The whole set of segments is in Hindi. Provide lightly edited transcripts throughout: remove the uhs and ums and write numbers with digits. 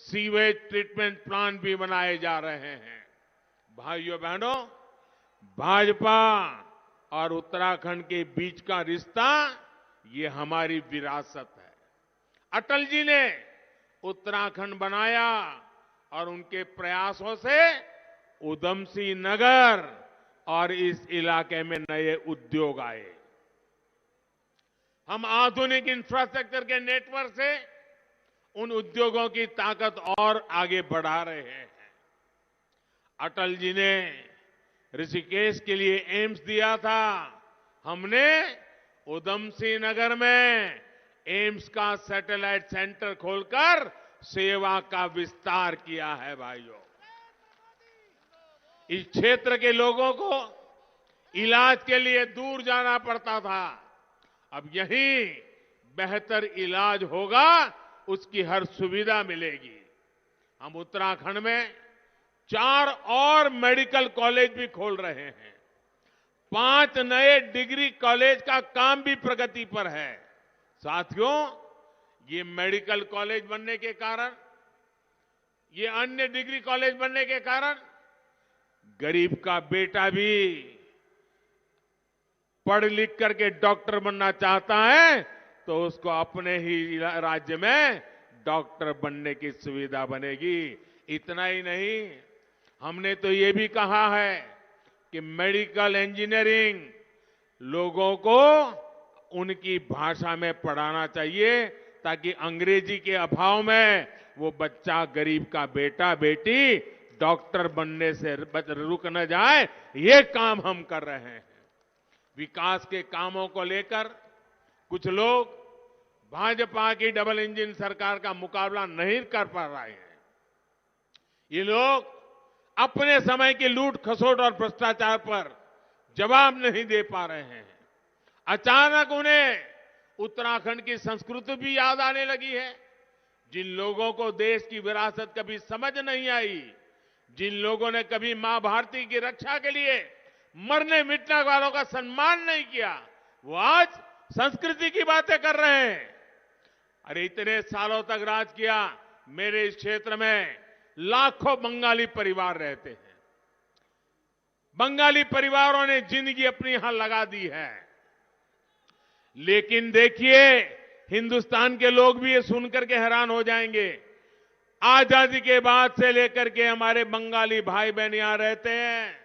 सीवेज ट्रीटमेंट प्लांट भी बनाए जा रहे हैं। भाइयों बहनों, भाजपा और उत्तराखंड के बीच का रिश्ता ये हमारी विरासत है। अटल जी ने उत्तराखंड बनाया और उनके प्रयासों से उधमसिंह नगर और इस इलाके में नए उद्योग आए। हम आधुनिक इंफ्रास्ट्रक्चर के नेटवर्क से उन उद्योगों की ताकत और आगे बढ़ा रहे हैं। अटल जी ने ऋषिकेश के लिए एम्स दिया था, हमने उधमसिंह नगर में एम्स का सैटेलाइट सेंटर खोलकर सेवा का विस्तार किया है। भाइयों, इस क्षेत्र के लोगों को इलाज के लिए दूर जाना पड़ता था, अब यहीं बेहतर इलाज होगा, उसकी हर सुविधा मिलेगी। हम उत्तराखंड में 4 और मेडिकल कॉलेज भी खोल रहे हैं। 5 नए डिग्री कॉलेज का काम भी प्रगति पर है। साथियों, ये मेडिकल कॉलेज बनने के कारण, ये अन्य डिग्री कॉलेज बनने के कारण गरीब का बेटा भी पढ़ लिख करके डॉक्टर बनना चाहता है तो उसको अपने ही राज्य में डॉक्टर बनने की सुविधा बनेगी। इतना ही नहीं, हमने तो ये भी कहा है कि मेडिकल इंजीनियरिंग लोगों को उनकी भाषा में पढ़ाना चाहिए ताकि अंग्रेजी के अभाव में वो बच्चा, गरीब का बेटा बेटी डॉक्टर बनने से रुक न जाए। ये काम हम कर रहे हैं। विकास के कामों को लेकर कुछ लोग भाजपा की डबल इंजन सरकार का मुकाबला नहीं कर पा रहे हैं। ये लोग अपने समय की लूट खसोट और भ्रष्टाचार पर जवाब नहीं दे पा रहे हैं। अचानक उन्हें उत्तराखंड की संस्कृति भी याद आने लगी है। जिन लोगों को देश की विरासत कभी समझ नहीं आई, जिन लोगों ने कभी मां भारती की रक्षा के लिए मरने मिटने वालों का सम्मान नहीं किया, वो आज संस्कृति की बातें कर रहे हैं। अरे इतने सालों तक राज किया, मेरे इस क्षेत्र में लाखों बंगाली परिवार रहते हैं। बंगाली परिवारों ने जिंदगी अपनी यहां लगा दी है। लेकिन देखिए, हिंदुस्तान के लोग भी ये सुनकर के हैरान हो जाएंगे। आजादी के बाद से लेकर के हमारे बंगाली भाई बहन यहां रहते हैं,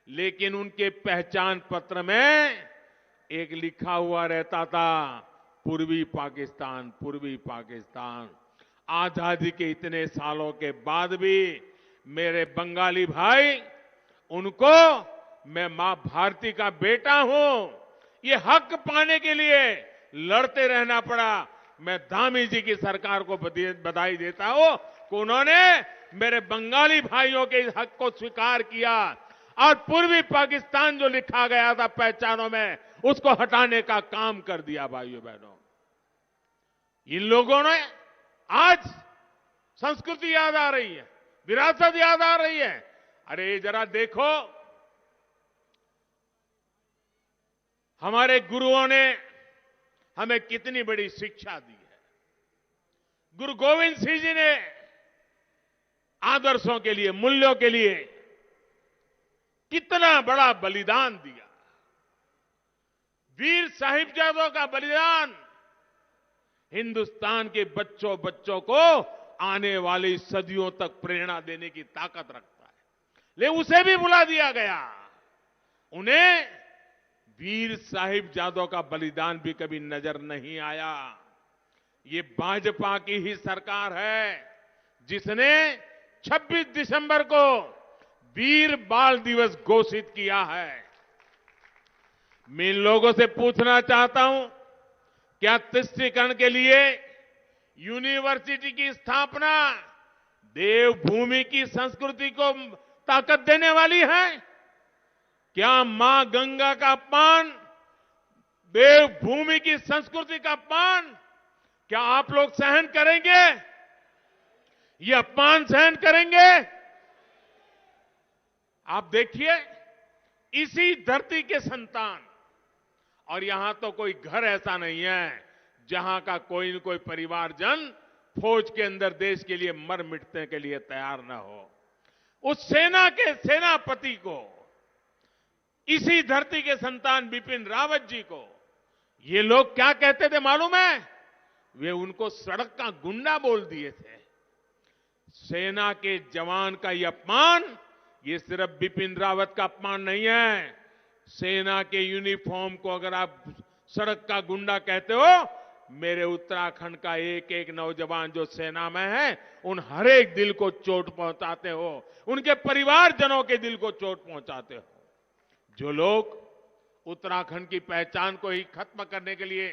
लेकिन उनके पहचान पत्र में एक लिखा हुआ रहता था, पूर्वी पाकिस्तान, पूर्वी पाकिस्तान। आजादी के इतने सालों के बाद भी मेरे बंगाली भाई, उनको मैं मां भारती का बेटा हूं, ये हक पाने के लिए लड़ते रहना पड़ा। मैं धामी जी की सरकार को बधाई देता हूं कि उन्होंने मेरे बंगाली भाइयों के इस हक को स्वीकार किया और पूर्वी पाकिस्तान जो लिखा गया था पहचानों में, उसको हटाने का काम कर दिया। भाइयों बहनों, इन लोगों ने आज संस्कृति याद आ रही है, विरासत याद आ रही है। अरे जरा देखो, हमारे गुरुओं ने हमें कितनी बड़ी शिक्षा दी है। गुरु गोविंद सिंह जी ने आदर्शों के लिए, मूल्यों के लिए कितना बड़ा बलिदान दिया। वीर साहिबजादों का बलिदान हिंदुस्तान के बच्चों बच्चों को आने वाली सदियों तक प्रेरणा देने की ताकत रखता है, लेकिन उसे भी भुला दिया गया। उन्हें वीर साहिबजादों का बलिदान भी कभी नजर नहीं आया। ये भाजपा की ही सरकार है जिसने 26 दिसंबर को वीर बाल दिवस घोषित किया है। मैं इन लोगों से पूछना चाहता हूं, क्या तुष्टीकरण के लिए यूनिवर्सिटी की स्थापना देवभूमि की संस्कृति को ताकत देने वाली है? क्या मां गंगा का अपमान, देवभूमि की संस्कृति का अपमान, क्या आप लोग सहन करेंगे? ये अपमान सहन करेंगे? आप देखिए, इसी धरती के संतान, और यहां तो कोई घर ऐसा नहीं है जहां का कोई न कोई परिवारजन फौज के अंदर देश के लिए मर मिटने के लिए तैयार न हो, उस सेना के सेनापति को, इसी धरती के संतान बिपिन रावत जी को ये लोग क्या कहते थे मालूम है? वे उनको सड़क का गुंडा बोल दिए थे। सेना के जवान का ये अपमान, ये सिर्फ बिपिन रावत का अपमान नहीं है। सेना के यूनिफॉर्म को अगर आप सड़क का गुंडा कहते हो, मेरे उत्तराखंड का एक एक नौजवान जो सेना में है, उन हर एक दिल को चोट पहुंचाते हो, उनके परिवारजनों के दिल को चोट पहुंचाते हो। जो लोग उत्तराखंड की पहचान को ही खत्म करने के लिए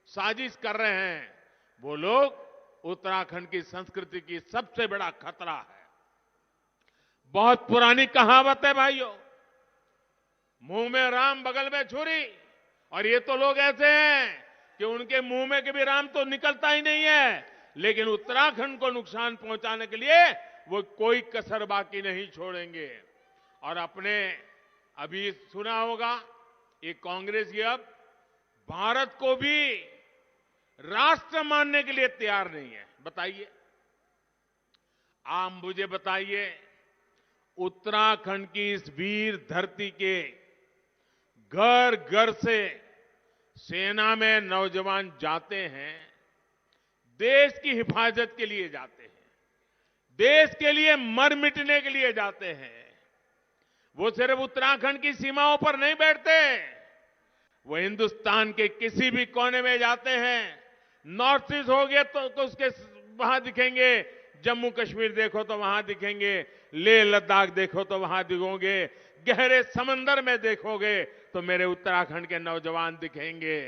साजिश कर रहे हैं, वो लोग उत्तराखंड की संस्कृति की सबसे बड़ा खतरा है। बहुत पुरानी कहावत है भाइयों, मुंह में राम बगल में छुरी, और ये तो लोग ऐसे हैं कि उनके मुंह में के भी राम तो निकलता ही नहीं है, लेकिन उत्तराखंड को नुकसान पहुंचाने के लिए वो कोई कसर बाकी नहीं छोड़ेंगे। और अपने अभी सुना होगा, ये कांग्रेस ये अब भारत को भी राष्ट्र मानने के लिए तैयार नहीं है। बताइए, आप मुझे बताइए, उत्तराखंड की इस वीर धरती के घर घर से सेना में नौजवान जाते हैं, देश की हिफाजत के लिए जाते हैं, देश के लिए मर मिटने के लिए जाते हैं। वो सिर्फ उत्तराखंड की सीमाओं पर नहीं बैठते, वो हिंदुस्तान के किसी भी कोने में जाते हैं। नॉर्थ ईस्ट हो गया तो उसके वहां दिखेंगे, जम्मू कश्मीर देखो तो वहां दिखेंगे, लेह लद्दाख देखो तो वहां दिखोगे, गहरे समंदर में देखोगे तो मेरे उत्तराखंड के नौजवान दिखेंगे।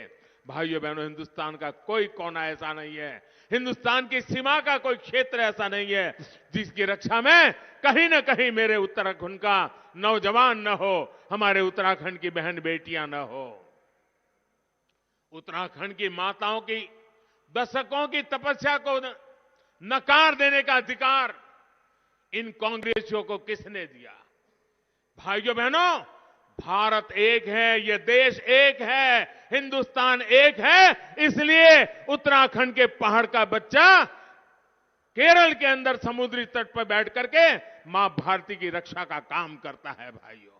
भाइयों बहनों, हिंदुस्तान का कोई कोना ऐसा नहीं है, हिंदुस्तान की सीमा का कोई क्षेत्र ऐसा नहीं है जिसकी रक्षा में कहीं ना कहीं मेरे उत्तराखंड का नौजवान न हो, हमारे उत्तराखंड की बहन बेटियां न हो। उत्तराखंड की माताओं की दशकों की तपस्या को नकार देने का अधिकार इन कांग्रेसियों को किसने दिया? भाइयों बहनों, भारत एक है, ये देश एक है, हिंदुस्तान एक है, इसलिए उत्तराखंड के पहाड़ का बच्चा केरल के अंदर समुद्री तट पर बैठ करके मां भारती की रक्षा का काम करता है भाइयों,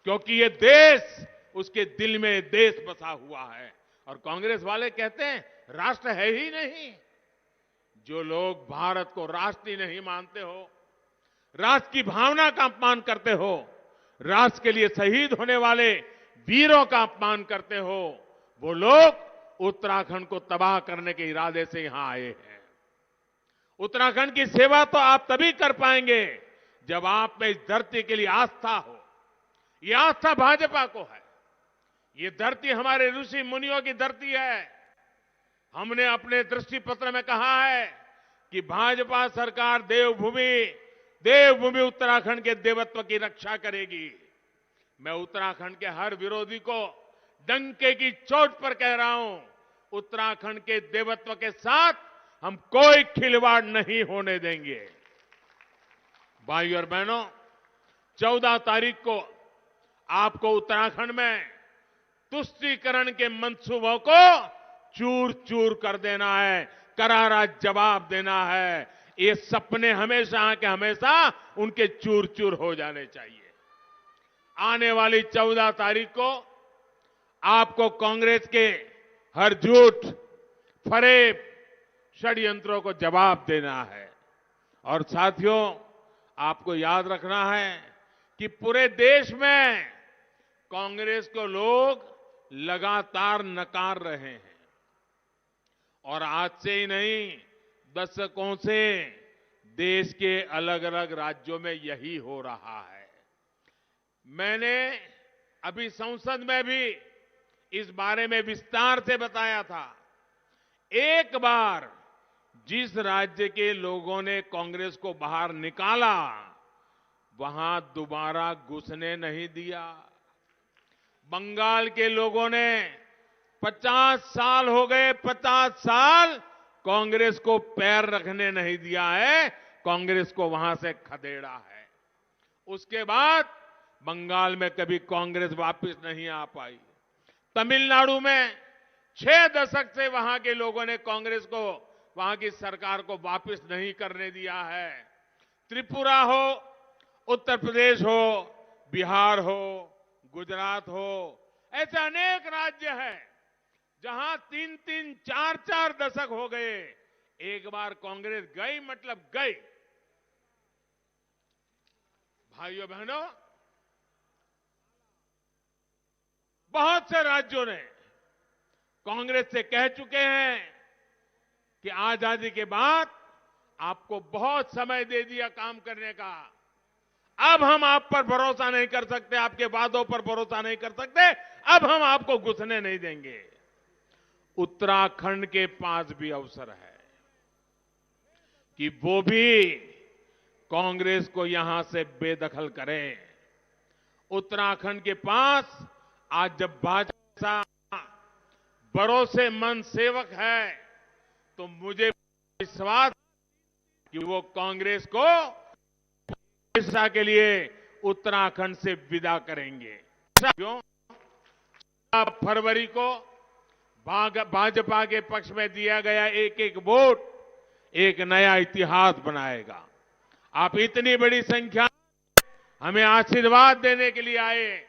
क्योंकि ये देश, उसके दिल में देश बसा हुआ है। और कांग्रेस वाले कहते हैं राष्ट्र है ही नहीं। जो लोग भारत को राष्ट्र ही नहीं मानते हो, राष्ट्र की भावना का अपमान करते हो, राष्ट्र के लिए शहीद होने वाले वीरों का अपमान करते हो, वो लोग उत्तराखंड को तबाह करने के इरादे से यहां आए हैं। उत्तराखंड की सेवा तो आप तभी कर पाएंगे जब आप में इस धरती के लिए आस्था हो। ये आस्था भाजपा को है। ये धरती हमारे ऋषि मुनियों की धरती है। हमने अपने दृष्टि पत्र में कहा है कि भाजपा सरकार देवभूमि उत्तराखंड के देवत्व की रक्षा करेगी। मैं उत्तराखंड के हर विरोधी को डंके की चोट पर कह रहा हूं, उत्तराखंड के देवत्व के साथ हम कोई खिलवाड़ नहीं होने देंगे। भाइयों और बहनों, 14 तारीख को आपको उत्तराखंड में तुष्टीकरण के मंसूबों को चूर चूर कर देना है, करारा जवाब देना है। ये सपने हमेशा के हमेशा उनके चूर चूर हो जाने चाहिए। आने वाली 14 तारीख को आपको कांग्रेस के हर झूठ, फरेब, षड्यंत्रों को जवाब देना है। और साथियों, आपको याद रखना है कि पूरे देश में कांग्रेस को लोग लगातार नकार रहे हैं, और आज से ही नहीं, दशकों से देश के अलग अलग राज्यों में यही हो रहा है। मैंने अभी संसद में भी इस बारे में विस्तार से बताया था। एक बार जिस राज्य के लोगों ने कांग्रेस को बाहर निकाला, वहां दोबारा घुसने नहीं दिया। बंगाल के लोगों ने 50 साल हो गए, 50 साल कांग्रेस को पैर रखने नहीं दिया है, कांग्रेस को वहां से खदेड़ा है। उसके बाद बंगाल में कभी कांग्रेस वापस नहीं आ पाई। तमिलनाडु में 6 दशक से वहां के लोगों ने कांग्रेस को, वहां की सरकार को वापस नहीं करने दिया है। त्रिपुरा हो, उत्तर प्रदेश हो, बिहार हो, गुजरात हो, ऐसे अनेक राज्य हैं जहां 3-3, 4-4 दशक हो गए। एक बार कांग्रेस गई मतलब गई। भाइयों बहनों, बहुत से राज्यों ने कांग्रेस से कह चुके हैं कि आजादी के बाद आपको बहुत समय दे दिया काम करने का, अब हम आप पर भरोसा नहीं कर सकते, आपके वादों पर भरोसा नहीं कर सकते, अब हम आपको घुसने नहीं देंगे। उत्तराखंड के पास भी अवसर है कि वो भी कांग्रेस को यहां से बेदखल करें। उत्तराखंड के पास आज जब भाजपा भरोसेमंद सेवक है, तो मुझे विश्वास कि वो कांग्रेस को हमेशा के लिए उत्तराखंड से विदा करेंगे। क्यों? 4 फरवरी को भाजपा के पक्ष में दिया गया एक एक वोट एक नया इतिहास बनाएगा। आप इतनी बड़ी संख्या हमें आशीर्वाद देने के लिए आए,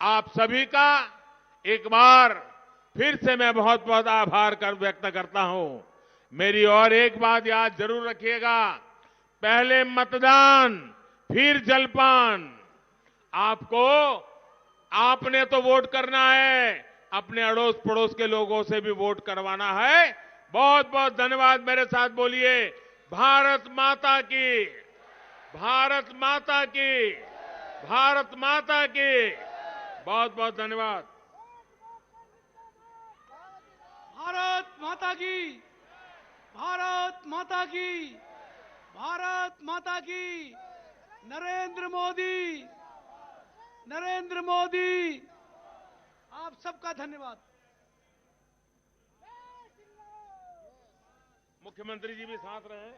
आप सभी का एक बार फिर से मैं बहुत बहुत आभार व्यक्त करता हूं। मेरी और एक बात याद जरूर रखिएगा, पहले मतदान फिर जलपान। आपने तो वोट करना है, अपने अड़ोस पड़ोस के लोगों से भी वोट करवाना है। बहुत बहुत धन्यवाद। मेरे साथ बोलिए, भारत माता की, भारत माता की, भारत माता की। बहुत बहुत धन्यवाद। भारत माता की, भारत माता की, भारत माता की। नरेंद्र मोदी, नरेंद्र मोदी, आप सबका धन्यवाद। मुख्यमंत्री जी भी साथ रहे।